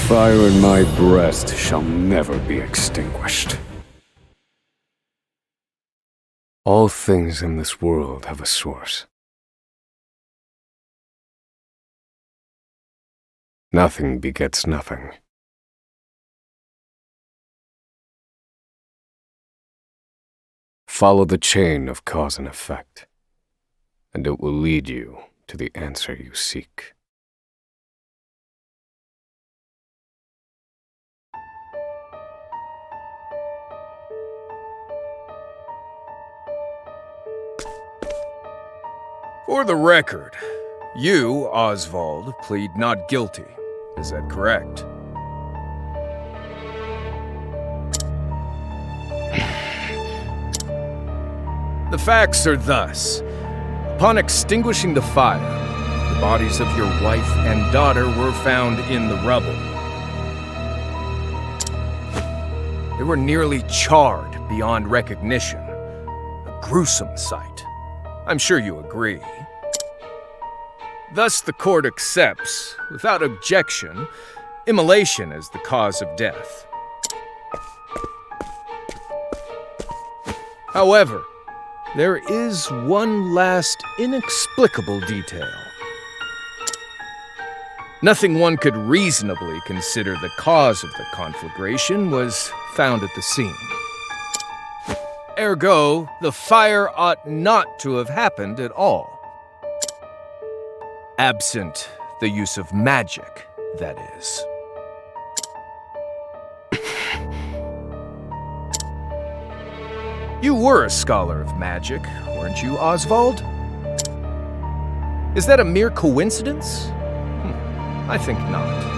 fire in my breast shall never be extinguished. All things in this world have a source. Nothing begets nothing. Follow the chain of cause and effect, and it will lead you to the answer you seek. For the record, you, Oswald, plead not guilty. Is that correct? The facts are thus. Upon extinguishing the fire, the bodies of your wife and daughter were found in the rubble. They were nearly charred beyond recognition. A gruesome sight. I'm sure you agree. Thus, the court accepts, without objection, immolation as the cause of death. However, there is one last inexplicable detail. Nothing one could reasonably consider the cause of the conflagration was found at the scene. Ergo, the fire ought not to have happened at all. Absent the use of magic, that is. You were a scholar of magic, weren't you, Oswald? Is that a mere coincidence? I think not.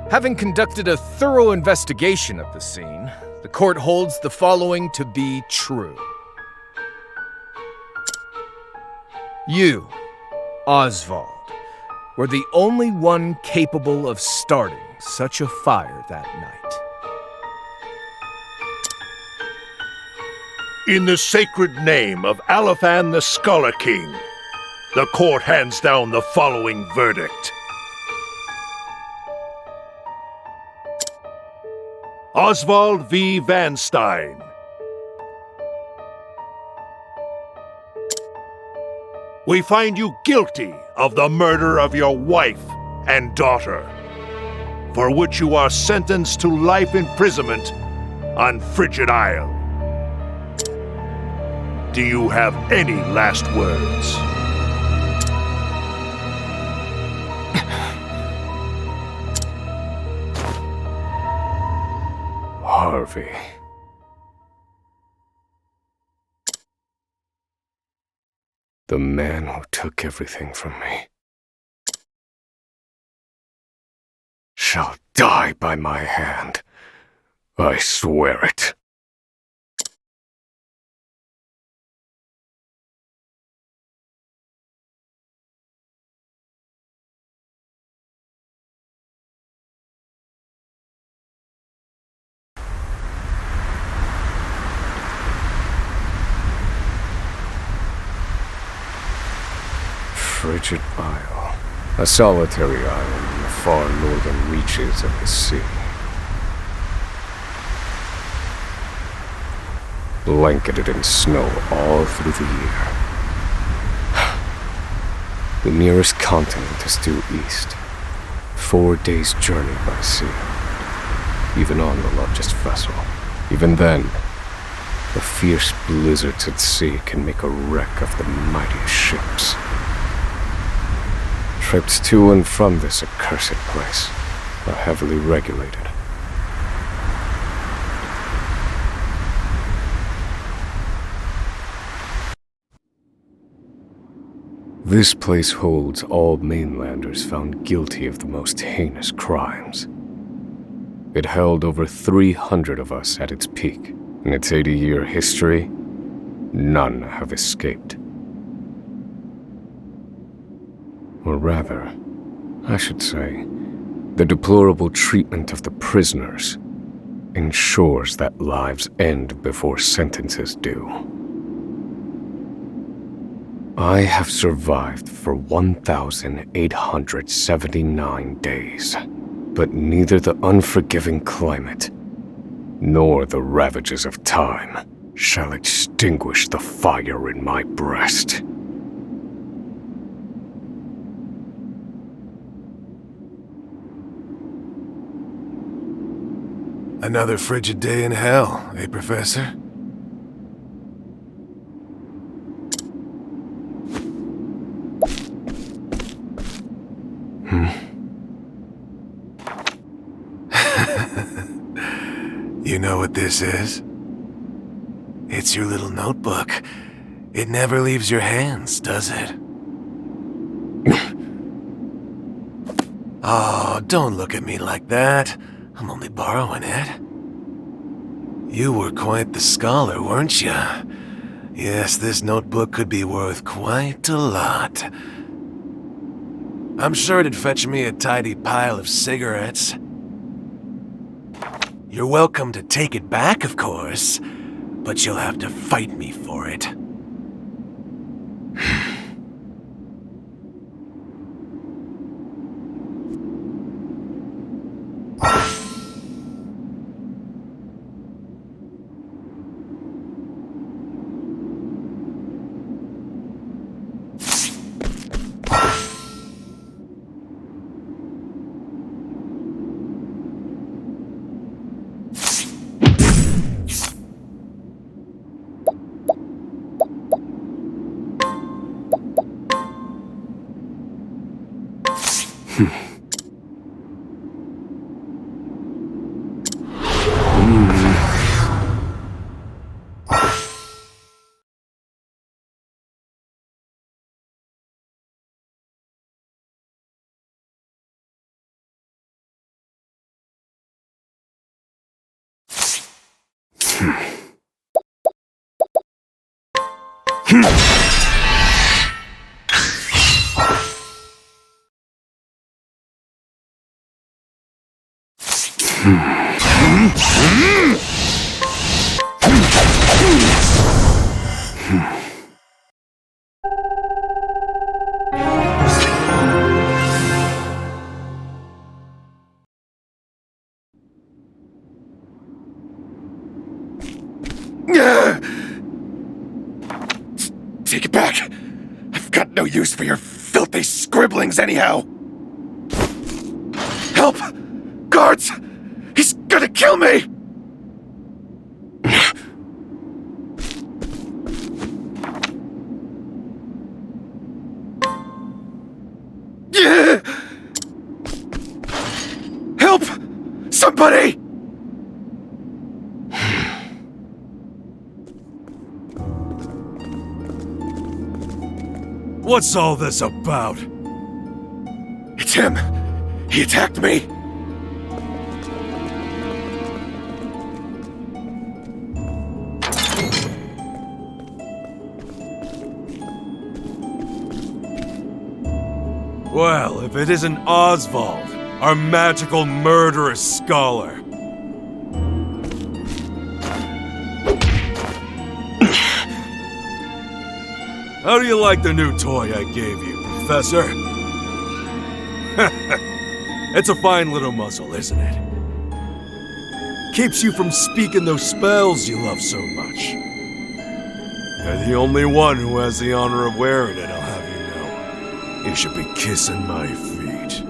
Having conducted a thorough investigation of the scene, the court holds the following to be true. You, Oswald, were the only one capable of starting such a fire that night. In the sacred name of Alephan the Scholar King, the court hands down the following verdict. Oswald V. Van Stein. We find you guilty of the murder of your wife and daughter, for which you are sentenced to life imprisonment on Frigid Isle. Do you have any last words? Harvey. The man who took everything from me shall die by my hand. I swear it. Frigid Isle, a solitary island in the far northern reaches of the sea. Blanketed in snow all through the year. The nearest continent is due east, 4 days' journey by sea, even on the largest vessel. Even then, the fierce blizzards at sea can make a wreck of the mightiest ships. Trips to and from this accursed place are heavily regulated. This place holds all mainlanders found guilty of the most heinous crimes. It held over 300 of us at its peak. In its 80-year history, none have escaped. Or rather, I should say, the deplorable treatment of the prisoners ensures that lives end before sentences do. I have survived for 1,879 days, but neither the unforgiving climate nor the ravages of time shall extinguish the fire in my breast. Another frigid day in hell, eh, Professor? You know what this is? It's your little notebook. It never leaves your hands, does it? Oh, don't look at me like that. I'm only borrowing it. You were quite the scholar, weren't you? Yes, this notebook could be worth quite a lot. I'm sure it'd fetch me a tidy pile of cigarettes. You're welcome to take it back, of course, but you'll have to fight me for it. Take it back! I've got no use for your filthy scribblings anyhow! Help! Guards! He's gonna kill me! Help! Somebody! What's all this about? It's him! He attacked me! Well, if it isn't Oswald, our magical murderous scholar. How do you like the new toy I gave you, Professor? It's a fine little muzzle, isn't it? Keeps you from speaking those spells you love so much. You're the only one who has the honor of wearing it, I'll have you know. You should be kissing my feet.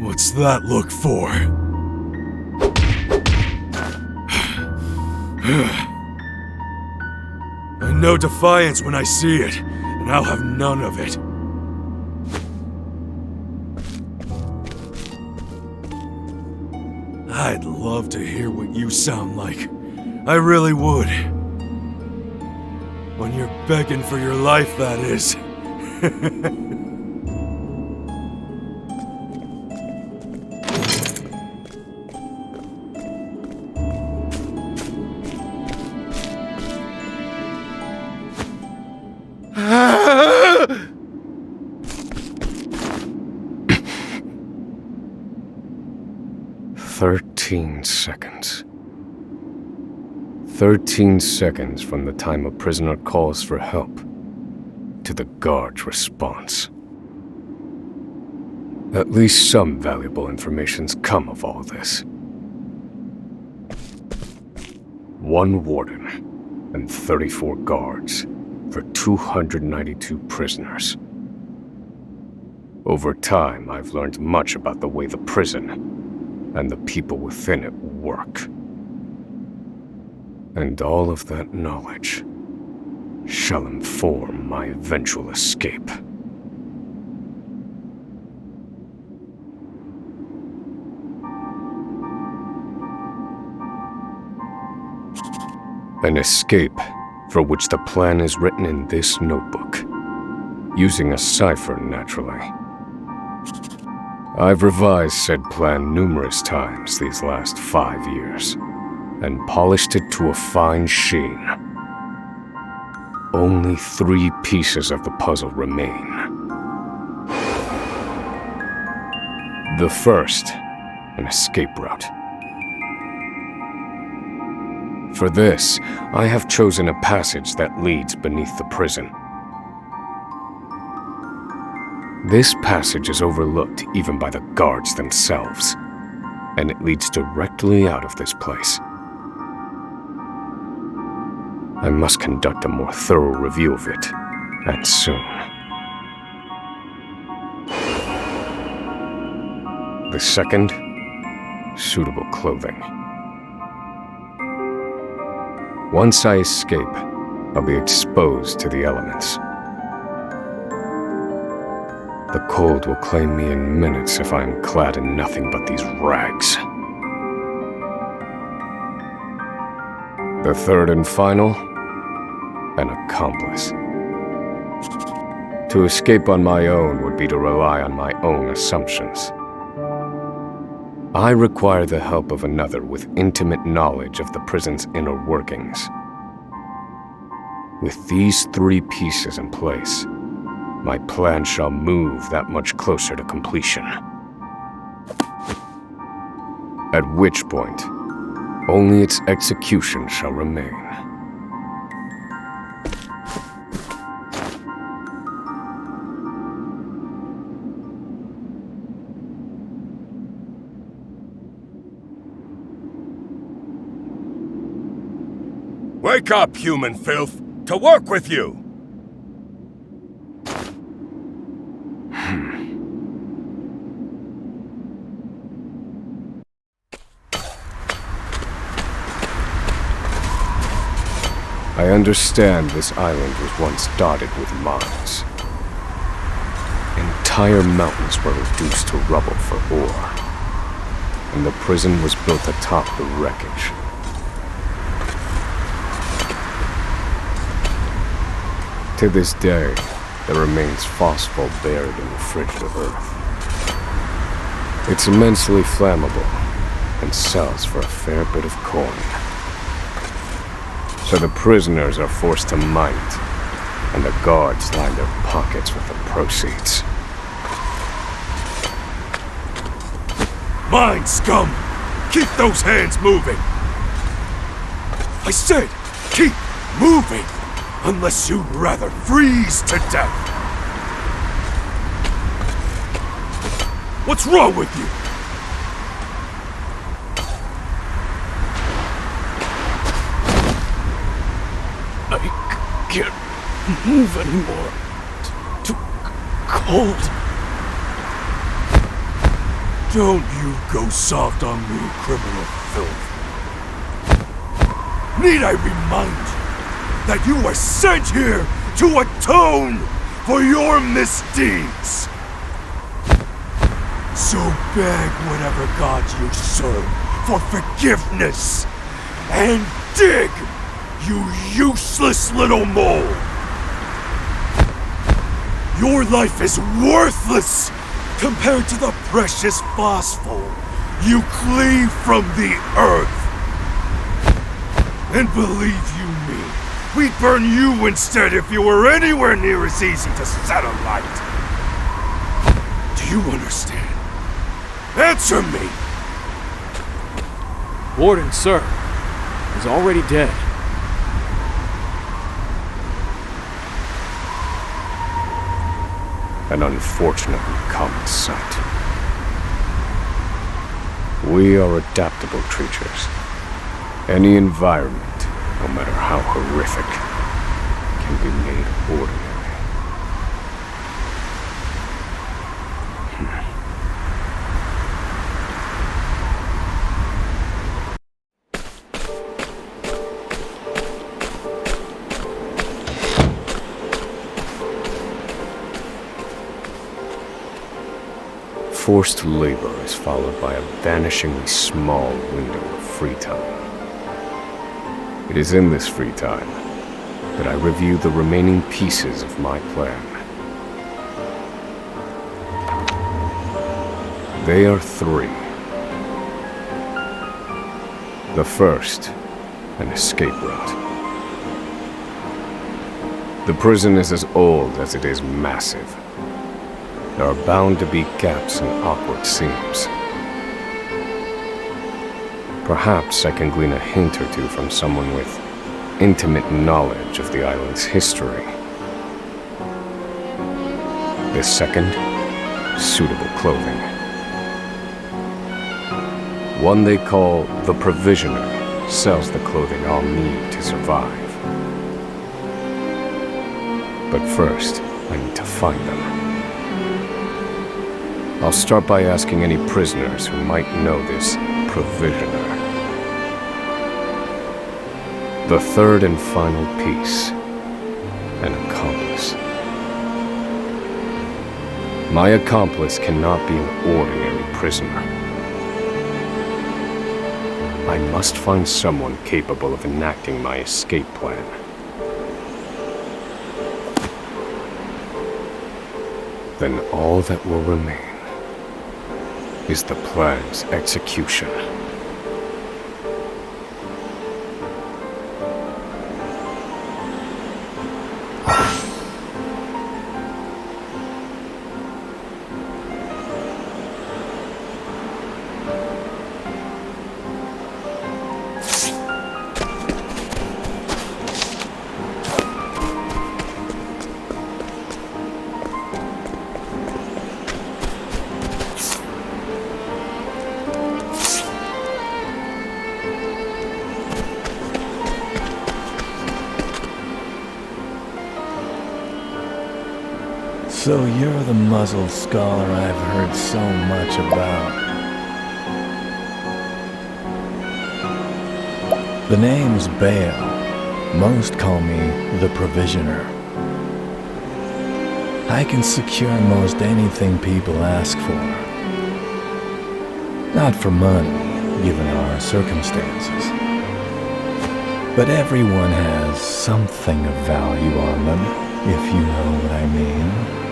What's that look for? I know defiance when I see it, and I'll have none of it. I'd love to hear what you sound like. I really would. When you're begging for your life, that is. "13 seconds. 13 seconds from the time a prisoner calls for help to the guard's response. At least some valuable information's come of all this. 1 warden and 34 guards for 292 prisoners. Over time, I've learned much about the way the prison and the people within it work. And all of that knowledge shall inform my eventual escape. An escape for which the plan is written in this notebook, using a cipher, naturally. I've revised said plan numerous times these last 5 years, and polished it to a fine sheen. Only 3 pieces of the puzzle remain. The first, an escape route. For this, I have chosen a passage that leads beneath the prison. This passage is overlooked even by the guards themselves, and it leads directly out of this place. I must conduct a more thorough review of it, and soon. The second, suitable clothing. Once I escape, I'll be exposed to the elements. The cold will claim me in minutes if I am clad in nothing but these rags. The third and final, an accomplice. To escape on my own would be to rely on my own assumptions. I require the help of another with intimate knowledge of the prison's inner workings. With these 3 pieces in place, my plan shall move that much closer to completion. At which point, only its execution shall remain. Wake up, human filth! To work with you! I understand this island was once dotted with mines. Entire mountains were reduced to rubble for ore, and the prison was built atop the wreckage. To this day, there remains phosphor buried in the frigid earth. It's immensely flammable and sells for a fair bit of coin. So the prisoners are forced to mine it, and the guards line their pockets with the proceeds. Mine, scum! Keep those hands moving! I said, keep moving! Unless you'd rather freeze to death! What's wrong with you? I can't move anymore. Too cold. Don't you go soft on me, criminal filth. Need I remind you that you were sent here to atone for your misdeeds? So beg whatever god you serve for forgiveness, and dig, you useless little mole! Your life is worthless compared to the precious phosphor you cleave from the earth. And believe you me, we'd burn you instead if you were anywhere near as easy to set alight. Do you understand? Answer me! Warden, sir. He's already dead. An unfortunately common sight. We are adaptable creatures. Any environment, no matter how horrific, can be made ordinary. Forced labor is followed by a vanishingly small window of free time. It is in this free time that I review the remaining pieces of my plan. They are three. The first, an escape route. The prison is as old as it is massive. There are bound to be gaps and awkward seams. Perhaps I can glean a hint or two from someone with intimate knowledge of the island's history. The second, suitable clothing. One they call the Provisioner sells the clothing I'll need to survive. But first, I need to find them. I'll start by asking any prisoners who might know this Provisioner. The third and final piece, an accomplice. My accomplice cannot be an ordinary prisoner. I must find someone capable of enacting my escape plan. Then all that will remain is the plan's execution. So you're the muzzled scholar I've heard so much about. The name's Bale. Most call me the Provisioner. I can secure most anything people ask for. Not for money, given our circumstances. But everyone has something of value on them, if you know what I mean.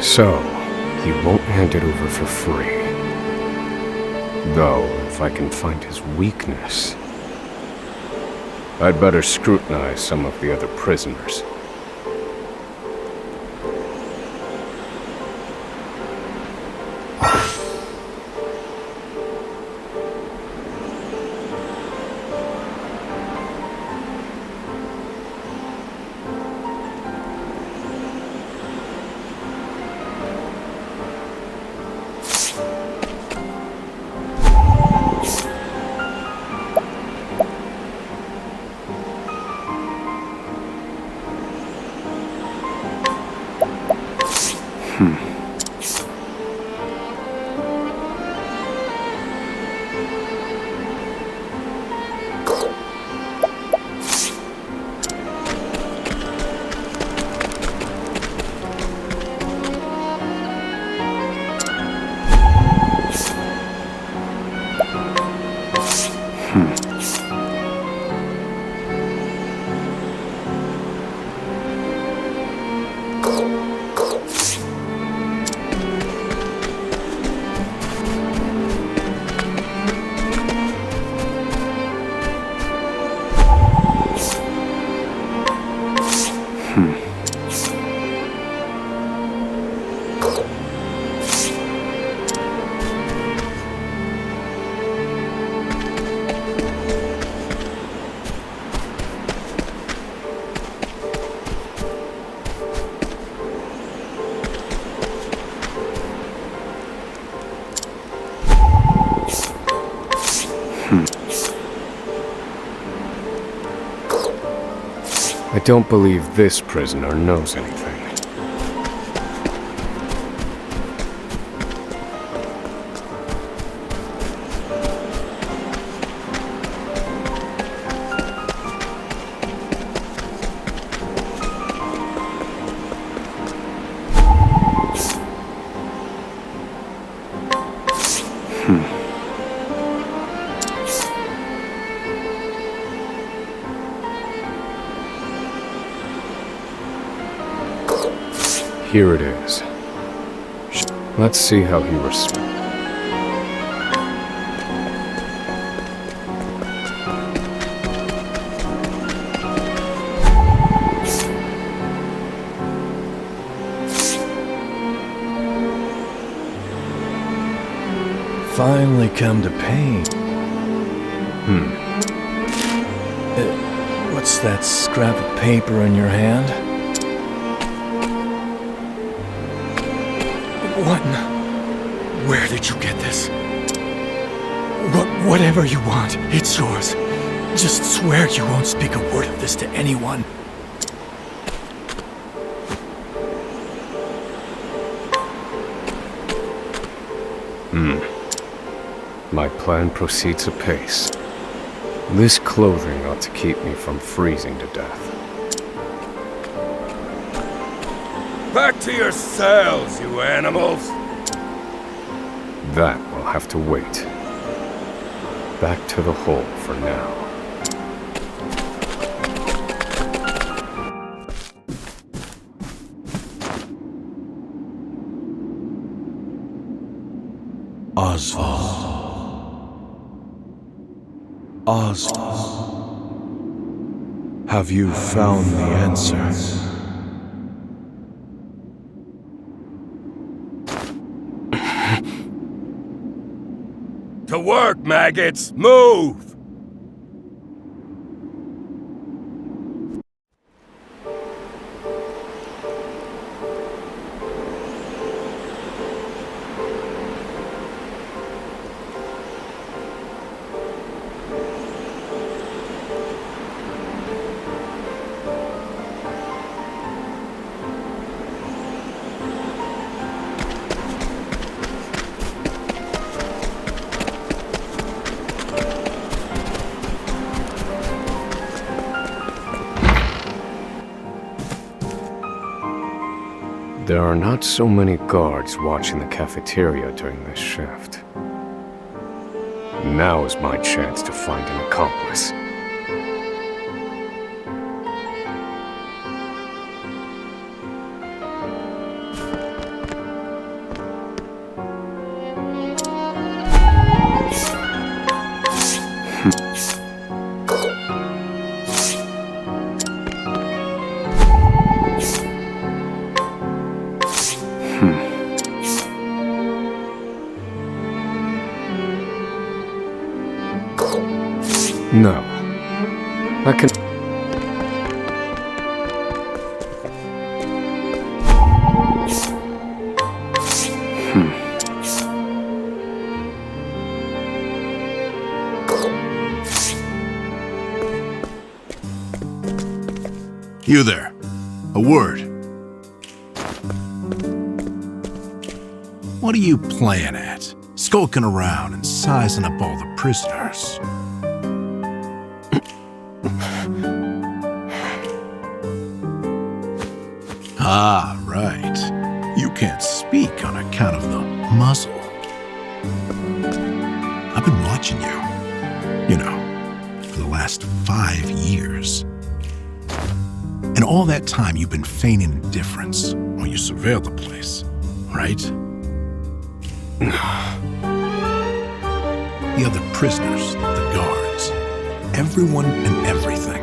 So, he won't hand it over for free. Though, if I can find his weakness, I'd better scrutinize some of the other prisoners. I don't believe this prisoner knows anything. Here it is. Let's see how he responds. Finally come to pain. What's that scrap of paper in your hand? What? Where did you get this? Whatever you want, it's yours. Just swear you won't speak a word of this to anyone. My plan proceeds apace. This clothing ought to keep me from freezing to death. Back to your cells, you animals! That will have to wait. Back to the hole for now. Oswald. Have you found the answer? To work, maggots! Move! There are not so many guards watching the cafeteria during this shift. Now is my chance to find an accomplice. No. I can... You there. A word. What are you playing at? Skulking around and sizing up all the prisoners. Ah, right. You can't speak on account of the muzzle. I've been watching you, for the last 5 years. And all that time you've been feigning indifference while you surveilled the place, right? The other prisoners, the guards, everyone and everything.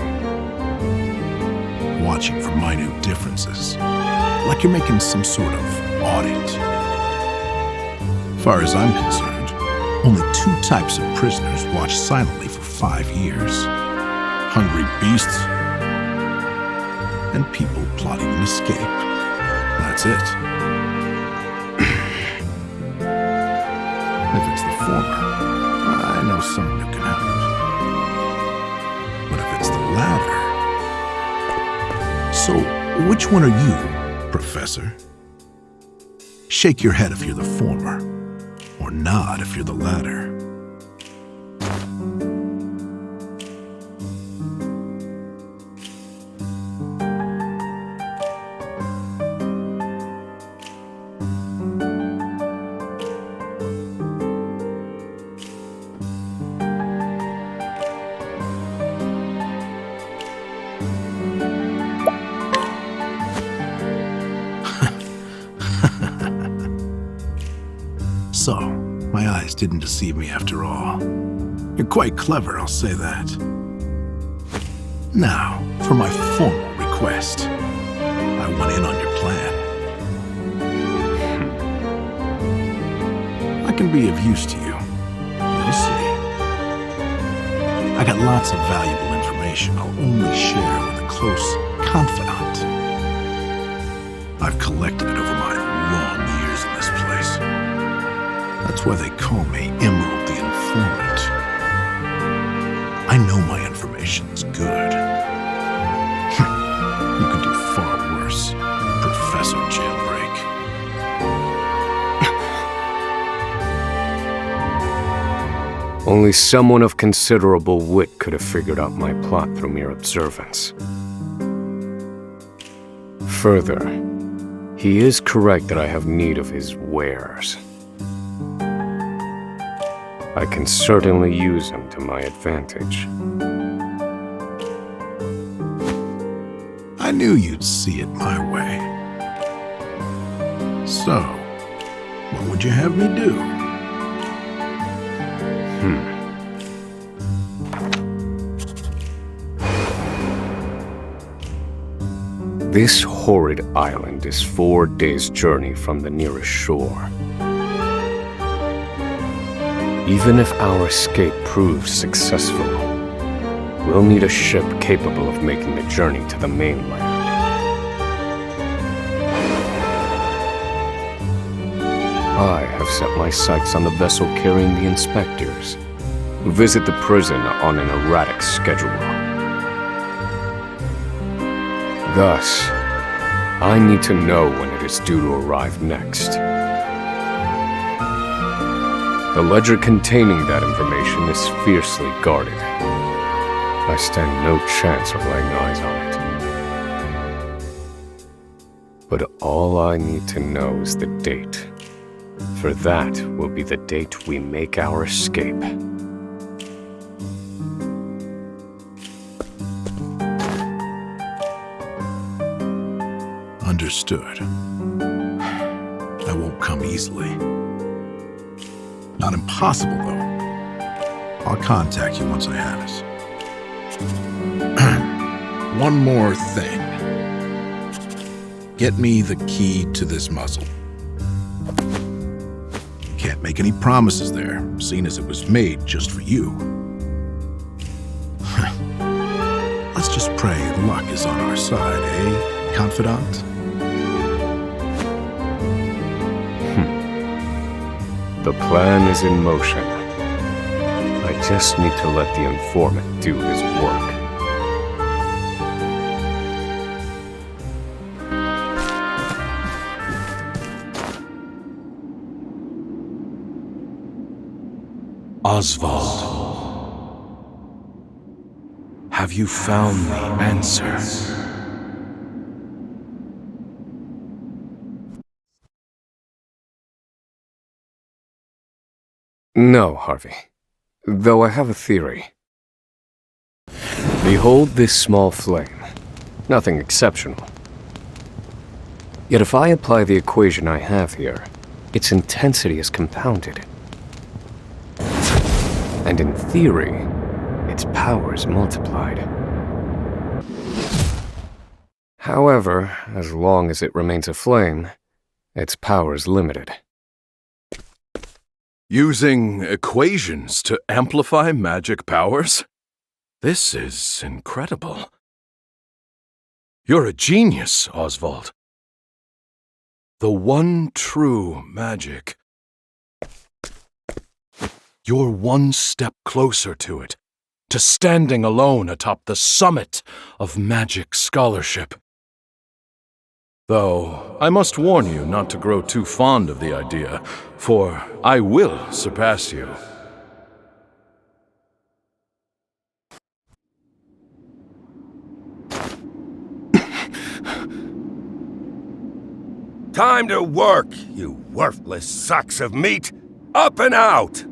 Watching for minute differences, like you're making some sort of audit. As far as I'm concerned, only 2 types of prisoners watch silently for 5 years. Hungry beasts and people plotting an escape. That's it. If it's the former, I know someone who can help. But if it's the latter, So, which one are you, Professor? Shake your head if you're the former, or nod if you're the latter. So, my eyes didn't deceive me after all. You're quite clever, I'll say that. Now, for my formal request. I want in on your plan. I can be of use to you. You'll see. I got lots of valuable information I'll only share with a close confidant. I've collected it over my long years in this place. That's why they call me Emerald the Informant. I know my information's good. You could do far worse, Professor Jailbreak. Only someone of considerable wit could have figured out my plot through mere observance. Further, he is correct that I have need of his wares. I can certainly use him to my advantage. I knew you'd see it my way. So, what would you have me do? This horrid island is 4 days' journey from the nearest shore. Even if our escape proves successful, we'll need a ship capable of making the journey to the mainland. I have set my sights on the vessel carrying the inspectors, who visit the prison on an erratic schedule. Thus, I need to know when it is due to arrive next. The ledger containing that information is fiercely guarded. I stand no chance of laying eyes on it. But all I need to know is the date. For that will be the date we make our escape. Understood. That won't come easily. Not impossible, though. I'll contact you once I have it. One more thing. Get me the key to this muzzle. Can't make any promises there, seeing as it was made just for you. Let's just pray luck is on our side, eh, confidant? The plan is in motion. I just need to let the informant do his work. Oswald, have you found the answer? No, Harvey. Though I have a theory. Behold this small flame. Nothing exceptional. Yet if I apply the equation I have here, its intensity is compounded. And in theory, its power is multiplied. However, as long as it remains a flame, its power is limited. Using equations to amplify magic powers? This is incredible. You're a genius, Oswald. The one true magic. You're one step closer to it, to standing alone atop the summit of magic scholarship. Though, I must warn you not to grow too fond of the idea, for I will surpass you. Time to work, you worthless sacks of meat! Up and out!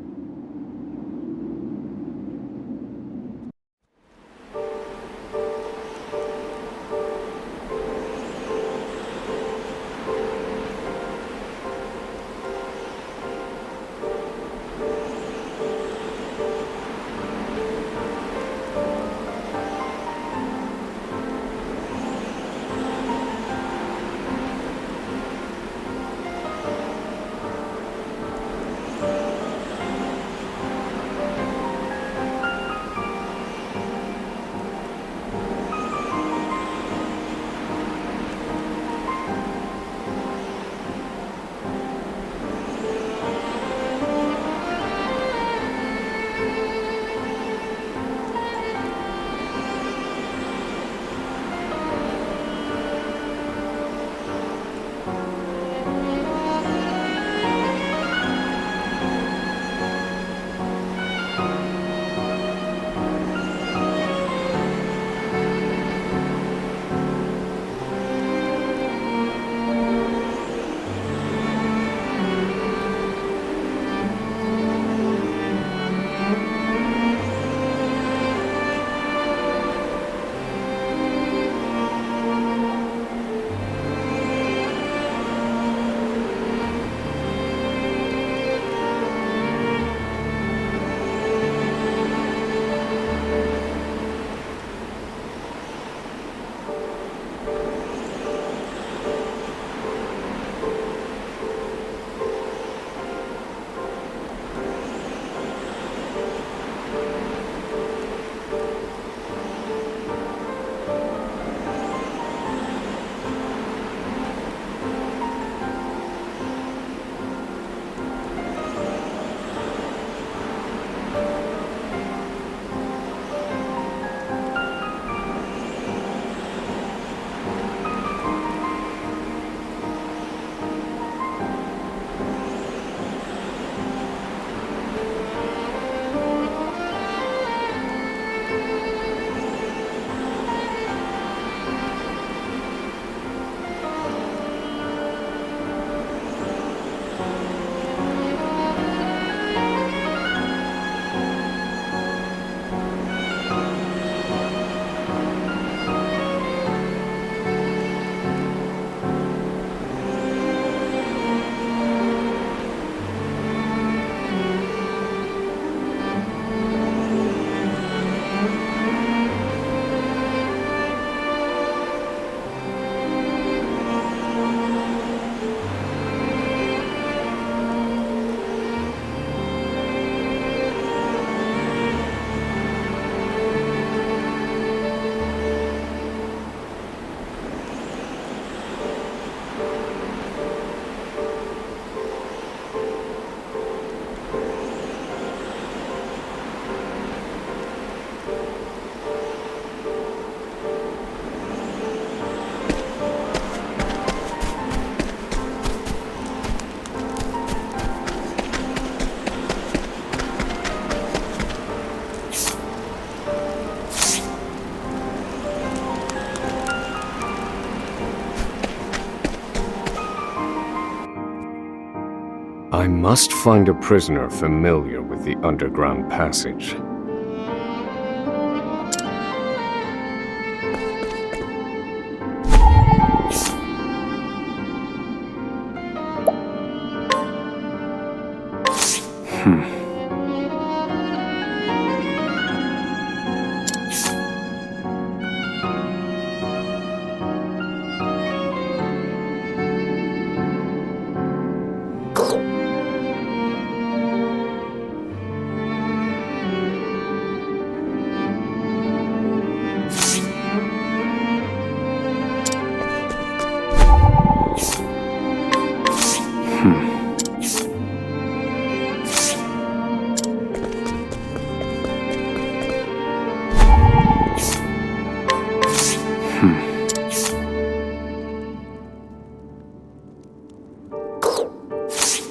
I must find a prisoner familiar with the underground passage.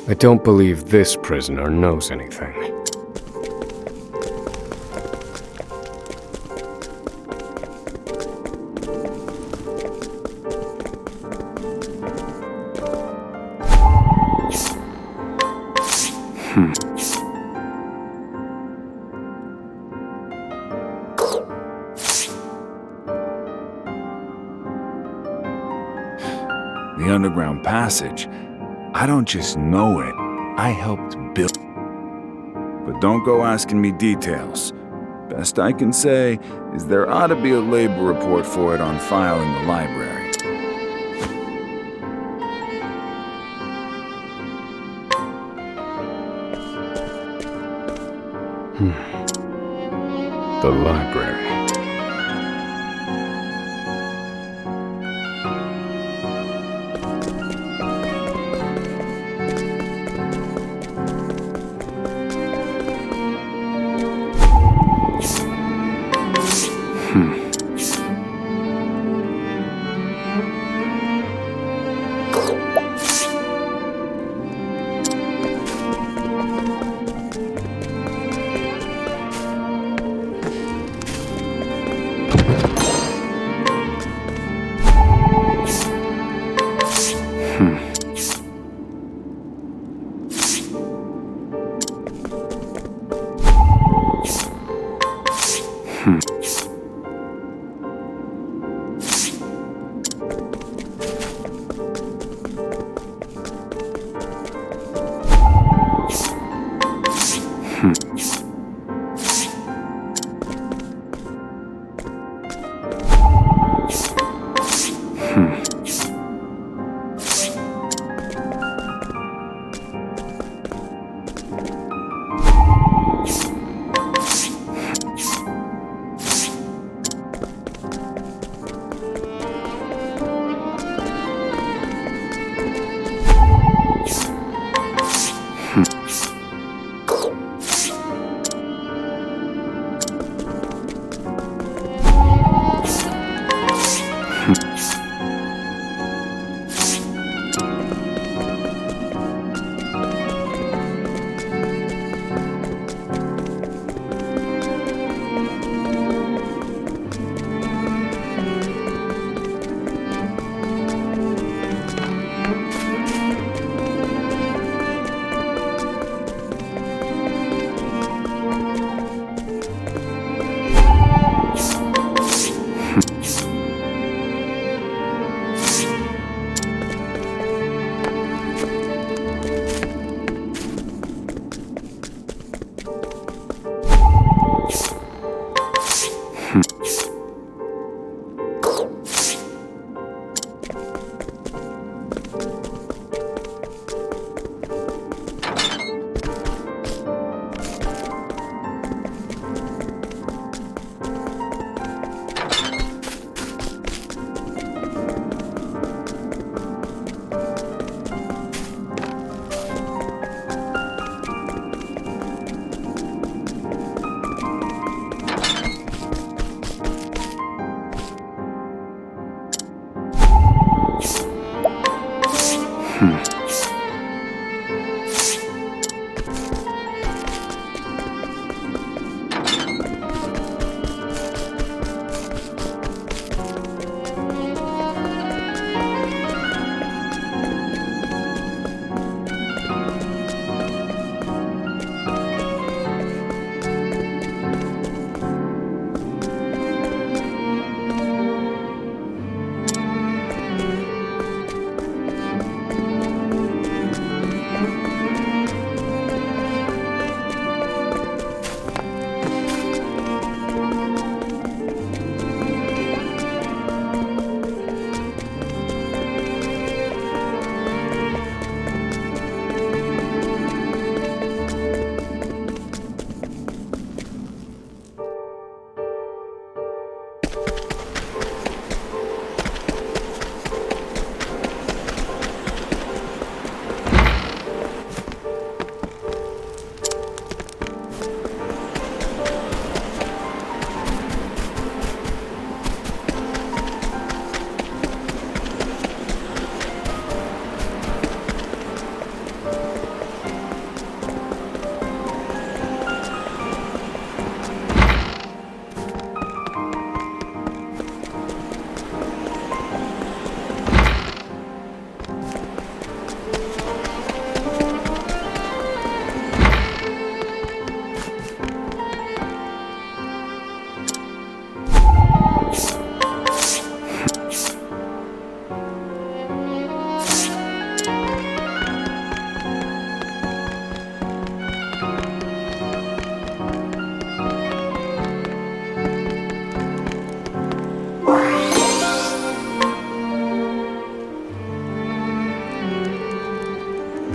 I don't believe this prisoner knows anything. The underground passage. I don't just know it, I helped build. But don't go asking me details. Best I can say is there ought to be a labor report for it on file in the library. The library.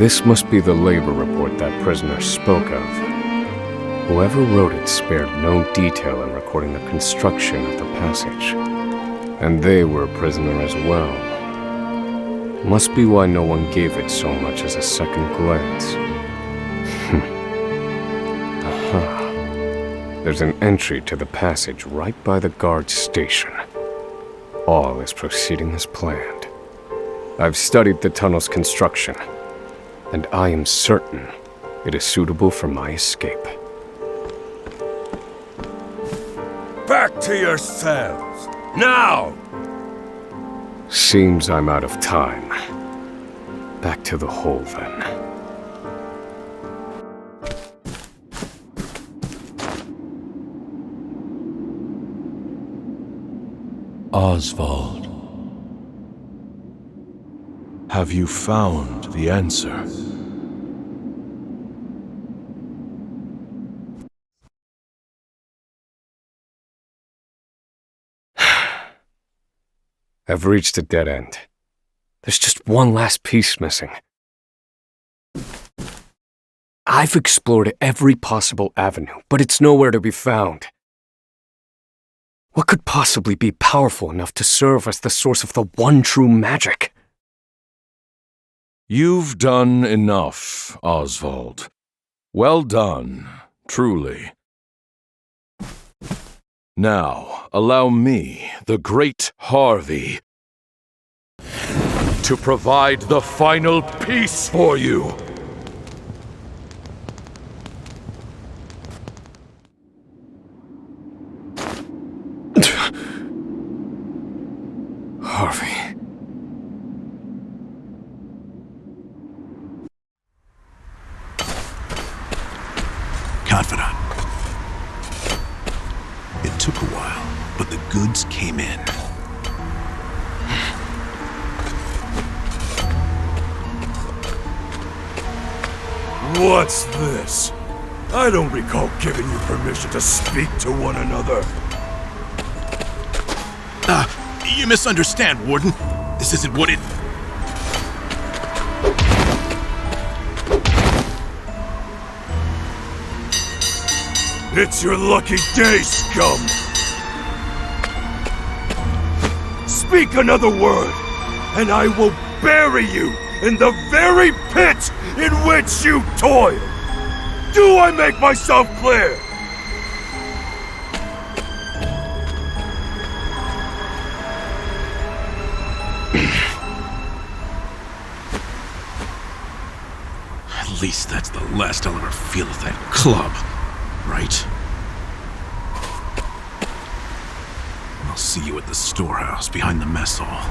This must be the labor report that prisoner spoke of. Whoever wrote it spared no detail in recording the construction of the passage. And they were a prisoner as well. Must be why no one gave it so much as a second glance. Aha. There's an entry to the passage right by the guard station. All is proceeding as planned. I've studied the tunnel's construction, and I am certain it is suitable for my escape. Back to your cells! Now! Seems I'm out of time. Back to the hole, then. Oswald. Have you found the answer? I've reached a dead end. There's just one last piece missing. I've explored every possible avenue, but it's nowhere to be found. What could possibly be powerful enough to serve as the source of the one true magic? You've done enough, Oswald. Well done, truly. Now, allow me, the great Harvey, to provide the final piece for you. Harvey. Confidant. It took a while, but the goods came in. What's this? I don't recall giving you permission to speak to one another. You misunderstand, Warden. This isn't what it... It's your lucky day, scum! Speak another word, and I will bury you in the very pit in which you toil! Do I make myself clear? At least that's the last I'll ever feel of that club, right? I'll see you at the storehouse behind the mess hall.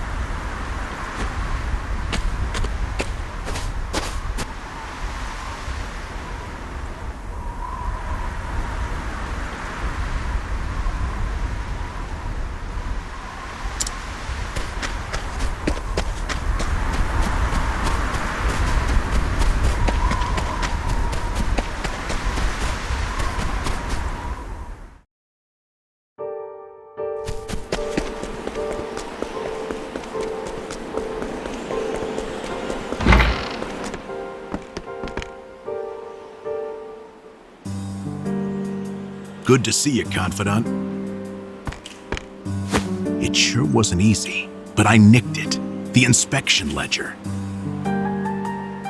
Good to see you, Confidant. It sure wasn't easy, but I nicked it. The inspection ledger.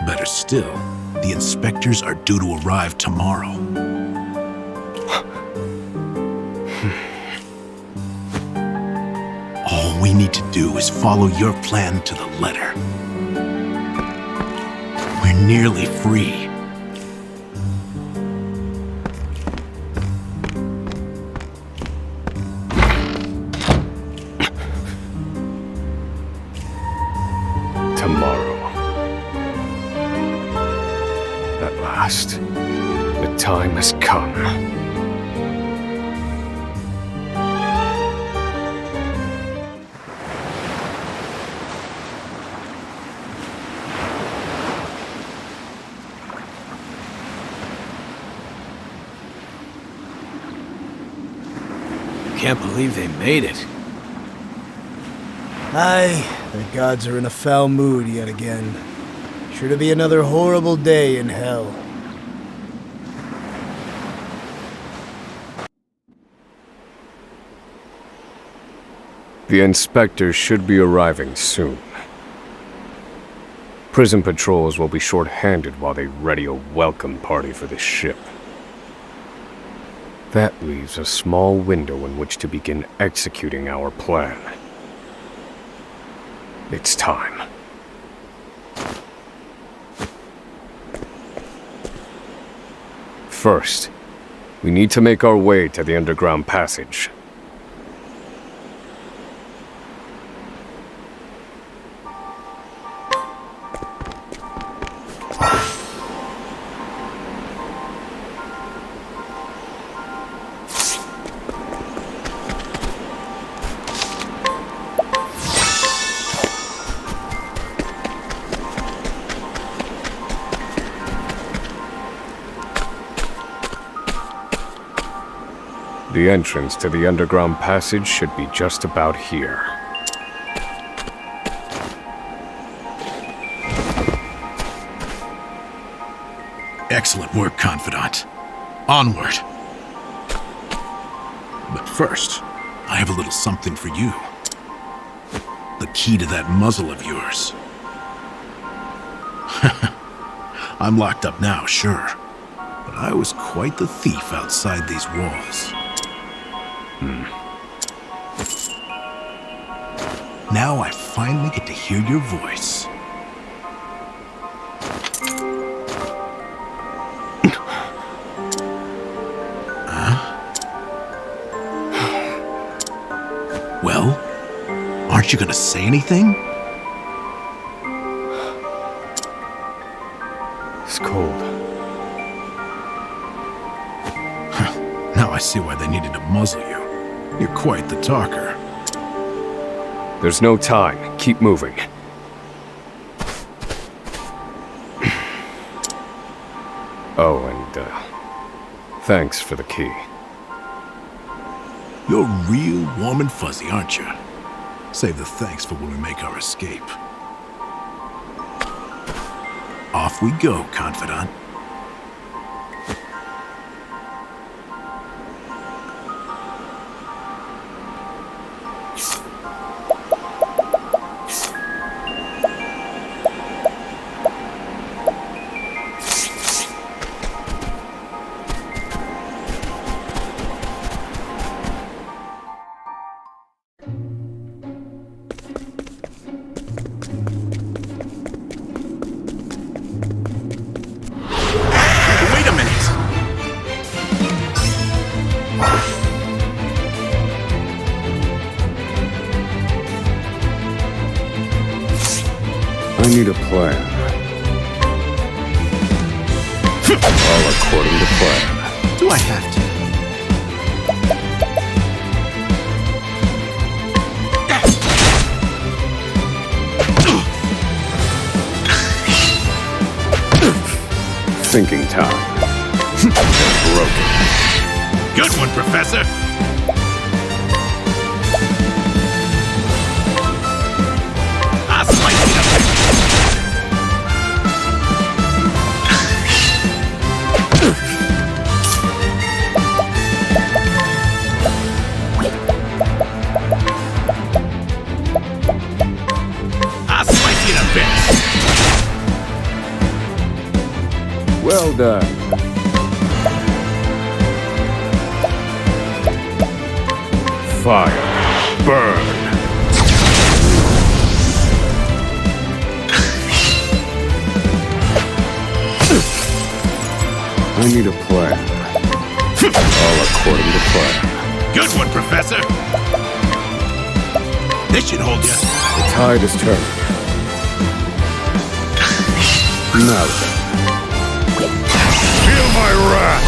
Better still, the inspectors are due to arrive tomorrow. All we need to do is follow your plan to the letter. We're nearly free. Tomorrow. At last, the time has come. Can't believe they made it. Aye, the gods are in a foul mood yet again. Sure to be another horrible day in hell. The inspectors should be arriving soon. Prison patrols will be short-handed while they ready a welcome party for this ship. That leaves a small window in which to begin executing our plan. It's time. First, we need to make our way to the underground passage. The entrance to the underground passage should be just about here. Excellent work, Confidant. Onward. But first, I have a little something for you. The key to that muzzle of yours. I'm locked up now, sure. But I was quite the thief outside these walls. Now I finally get to hear your voice. Well, aren't you gonna say anything? It's cold. Now I see why they needed to muzzle you. You're quite the talker. There's no time. Keep moving. Oh, and, thanks for the key. You're real warm and fuzzy, aren't you? Save the thanks for when we make our escape. Off we go, Confidant. I need a plan. All according to plan. Do I have to? Thinking time. Broken. Good one, Professor! I'll slice it up. I'll slice it a bit. Well done. Fire. Burn. I need a plan. All according to plan. Good one, Professor! This should hold you. The tide is turning. Now then. Feel my wrath!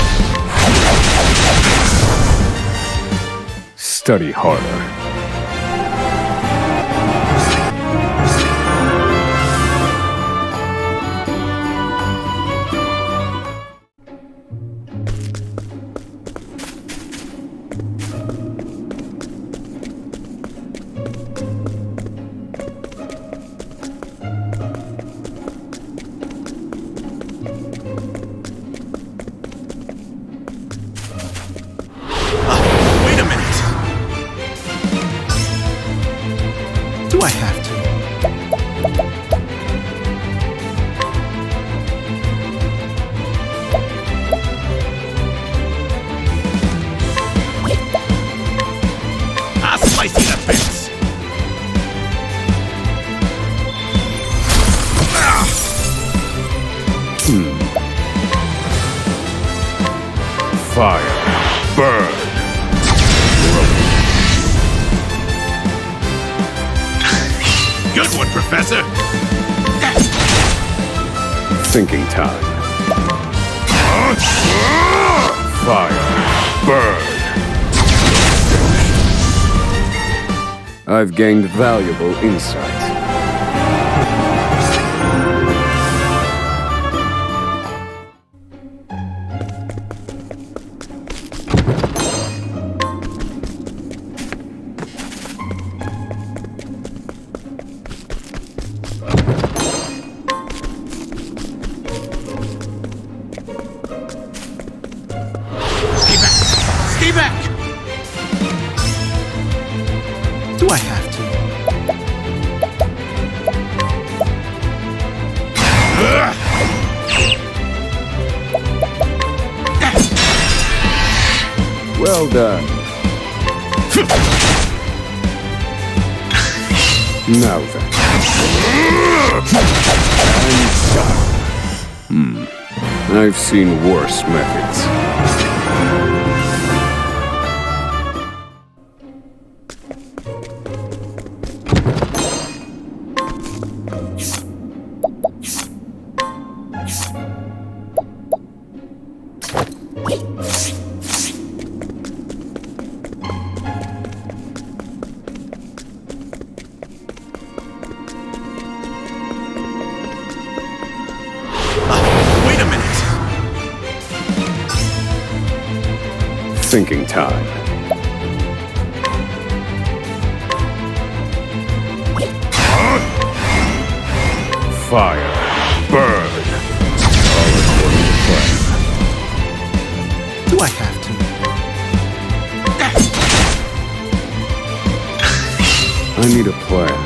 Study harder. Do I have to? I'll slice you to bits! Fire. Burn. Good one, Professor! Thinking time. Fire. Burn. I've gained valuable insight. Stay back! Do I have to? Well done. Now then. And done. I've seen worse methods. Wait a minute! Thinking time. Fire. Burn. All according to plan. Do I have to? I need a plan.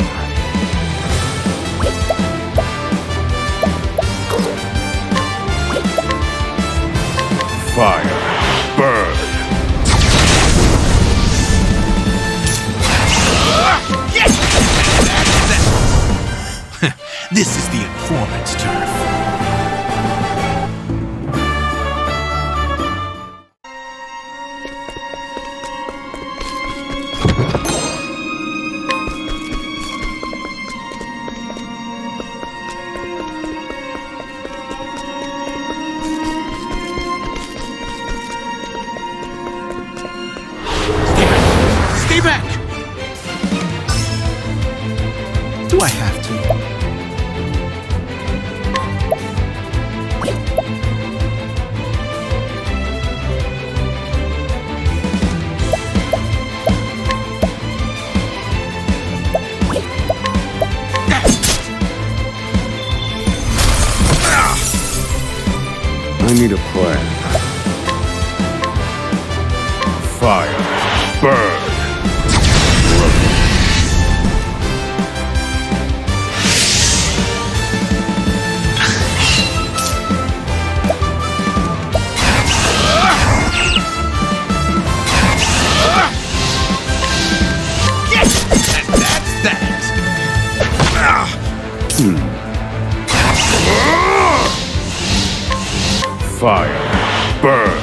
Fire. Burn. This is the informant's turf. Stay back! Do I have to? I need a plan. Fire. Burn. Fire. Burn.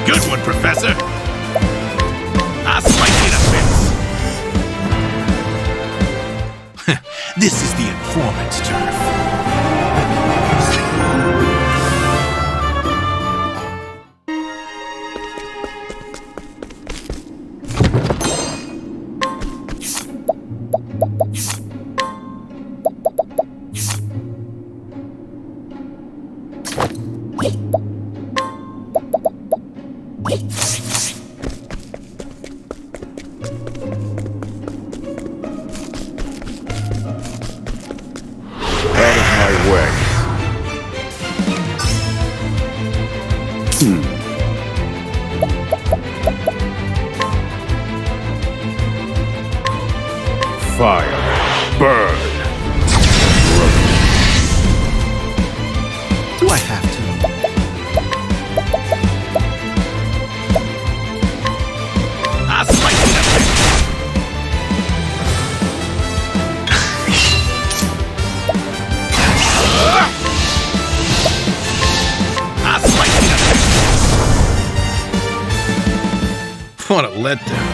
Good one, Professor! I'll slice you to bits! This is the informant's turf. Fire. Burn. Do I have to? I'll slice it up. I'll slice it up. What a letdown.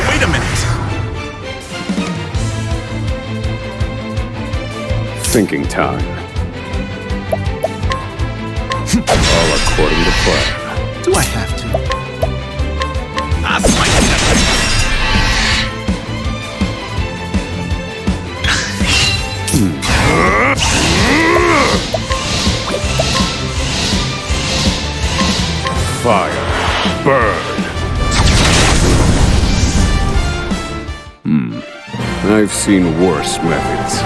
Wait a minute. Thinking time. All according to plan. Do I have to? I'll slice it up. Fire. Burn. I've seen worse methods.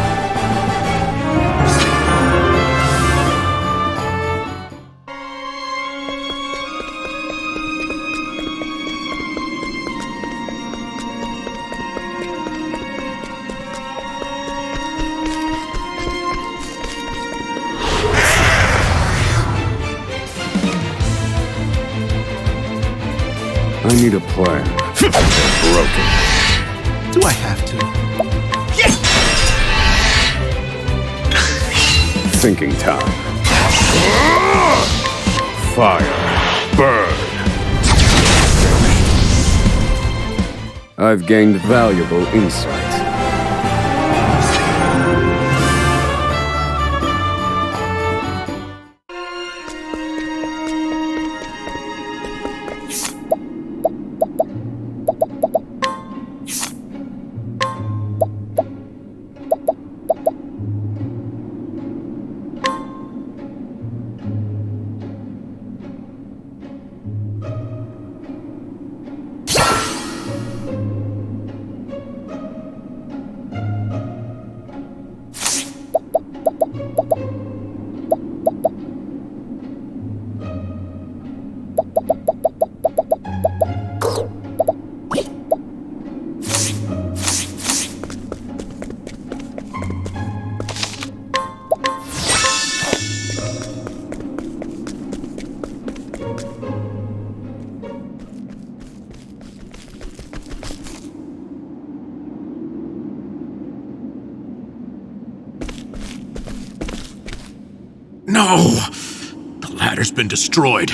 I need a plan. They're broken. Do I have to? Thinking time. Fire. Burn. I've gained valuable insight. No! The ladder's been destroyed.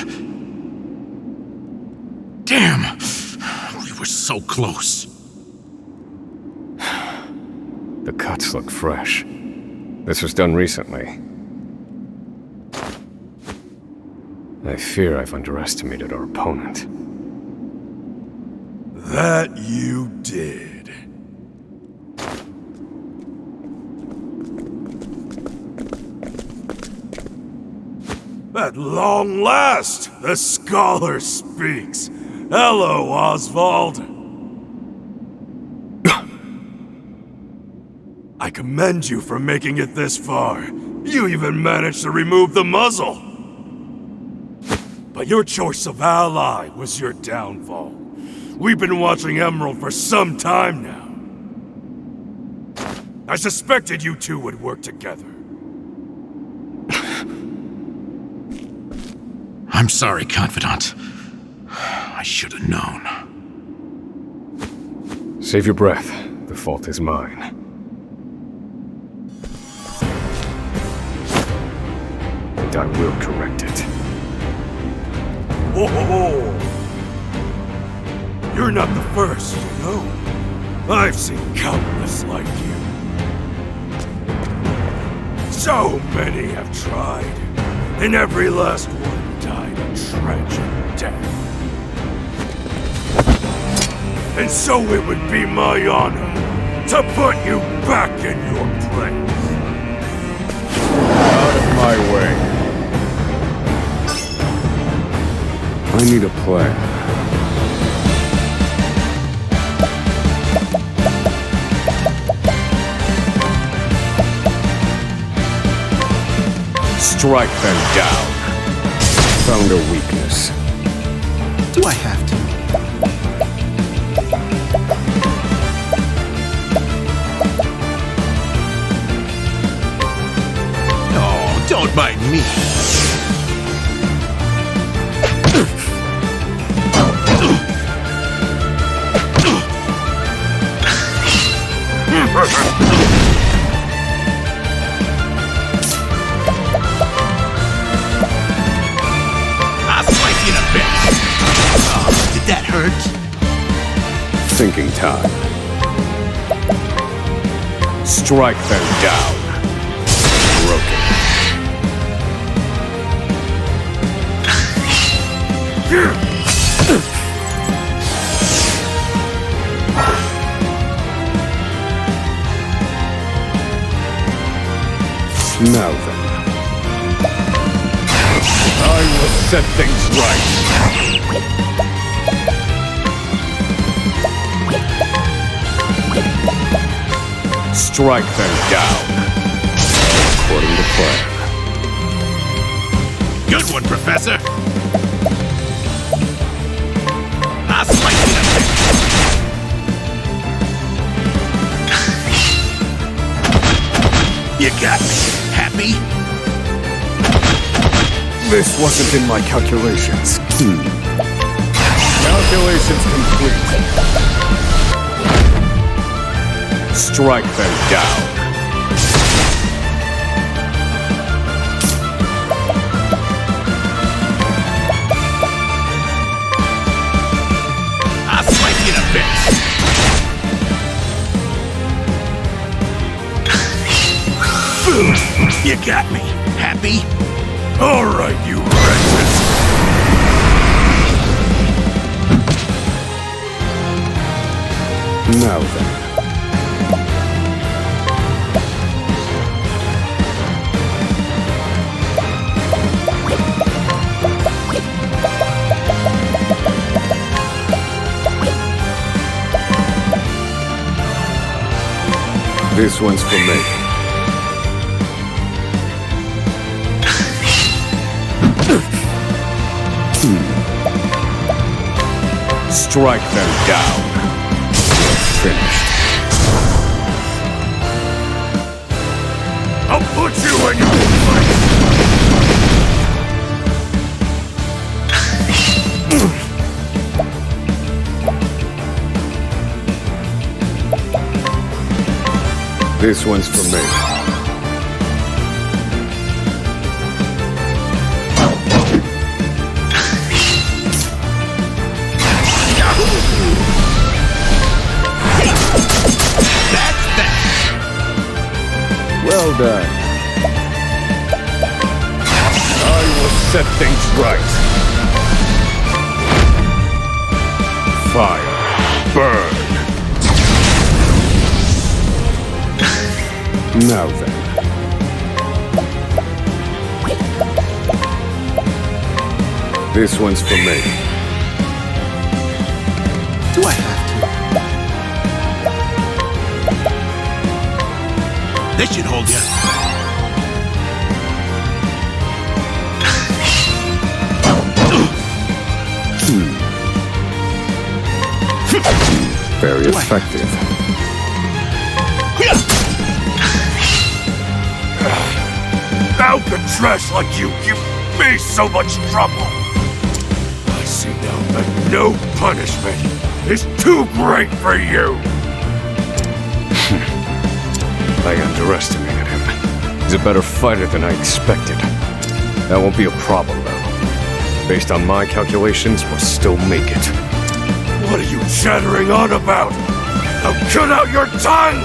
Damn! We were so close. The cuts look fresh. This was done recently. I fear I've underestimated our opponent. That you did. At long last, the scholar speaks. Hello, Oswald. I commend you for making it this far. You even managed to remove the muzzle. But your choice of ally was your downfall. We've been watching Emerald for some time now. I suspected you two would work together. I'm sorry, Confidant. I should have known. Save your breath. The fault is mine. I will correct it. Oh, you're not the first, you know. I've seen countless like you. So many have tried, and every last one died a tragic death. And so it would be my honor to put you back in your place. Out of my way. I need a plan. Strike them down. Found a weakness. Do I have to? Oh, don't mind me. I'll slice you in a bit. Oh, did that hurt? Thinking time. Strike them down. Broken. Now then. I will set things right. Strike them down. According to plan. Good one, Professor. I'll slice you in a bit. You got me. Happy? This wasn't in my calculations. Calculations complete. Strike them down. I'll slice you in a bit. You got me. Happy? All right, you wretches. Now then. This one's for me. Strike them down. Finished. I'll put you in your place. This one's for me. Well done. I will set things right. Fire. Burn. Now then. This one's for me. Do I have to? This should hold you. Very effective. How could trash like you give me so much trouble? I see now that no punishment is too great for you. I underestimated him. He's a better fighter than I expected. That won't be a problem, though. Based on my calculations, we'll still make it. What are you chattering on about? Now cut out your tongue!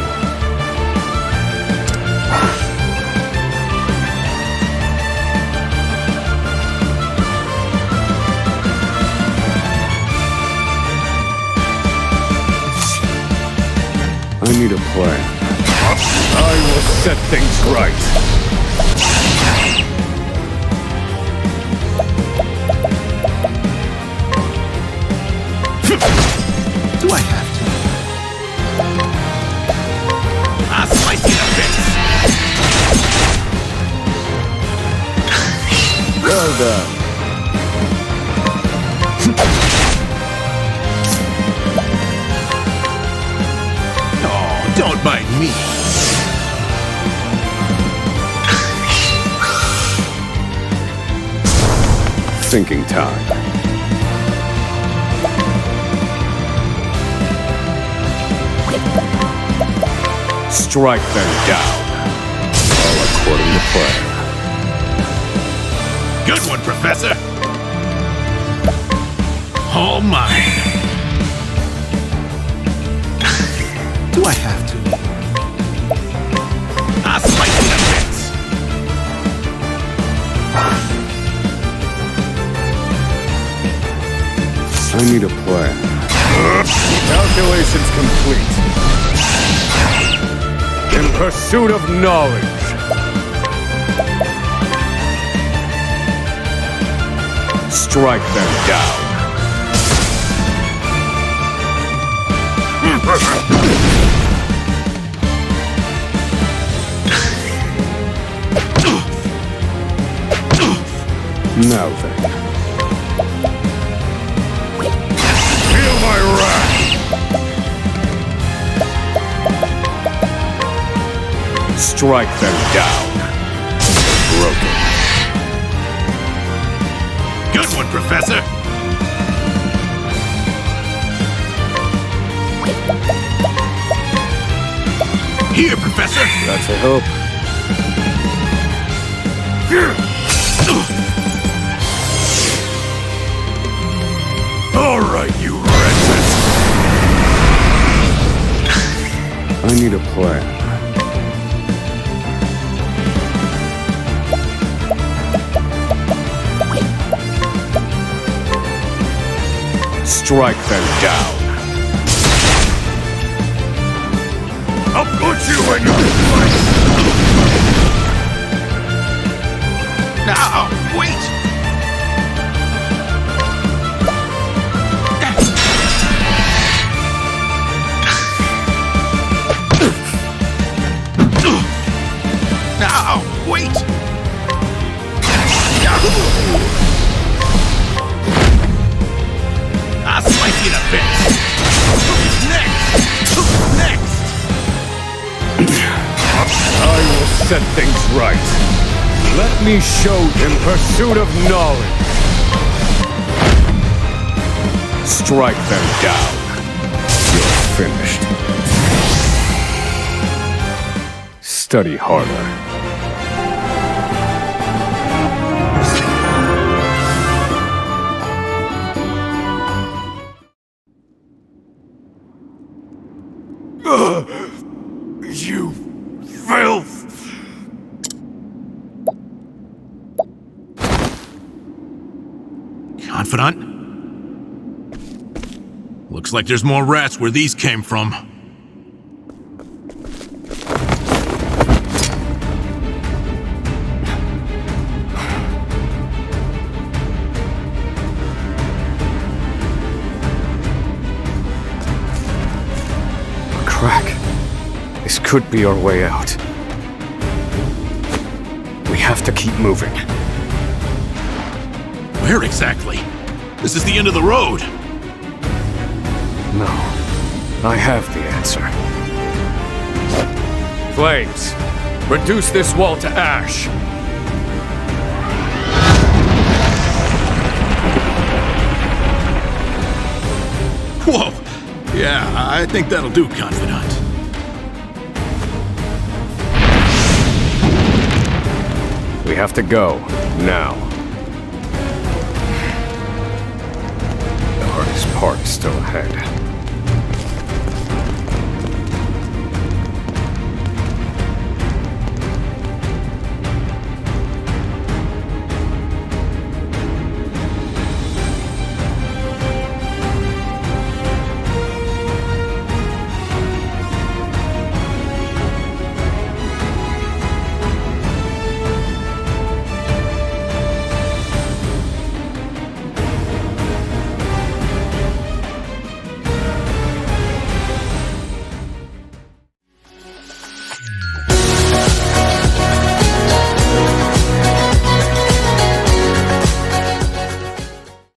I need a plan. I will set things right. Do I have to? I'll slice you to bits. Well done. Oh, don't mind me. Thinking time. Strike them down. All according to plan. Good one, Professor. All mine. Do I have to? I'll slice you to bits. I need a plan. Calculations complete. In pursuit of knowledge. Strike them down. Now then. Feel my wrath! Strike them down. Broken. Good one, Professor. Here, Professor. That's a hope. All right, you wretches! I need a plan. Strike them down. I'll put you in your place! Now, wait. Now, wait. I'll slice you to bits. Who's next? Who's next? I will set things right. Let me show in pursuit of knowledge. Strike them down. You're finished. Study harder. You filth! Confidant? Looks like there's more rats where these came from. A crack. This could be our way out. We have to keep moving. Where exactly? This is the end of the road. No. I have the answer. Flames! Reduce this wall to ash! Whoa! Yeah, I think that'll do, Confidant. We have to go. Now. The hardest part is still ahead.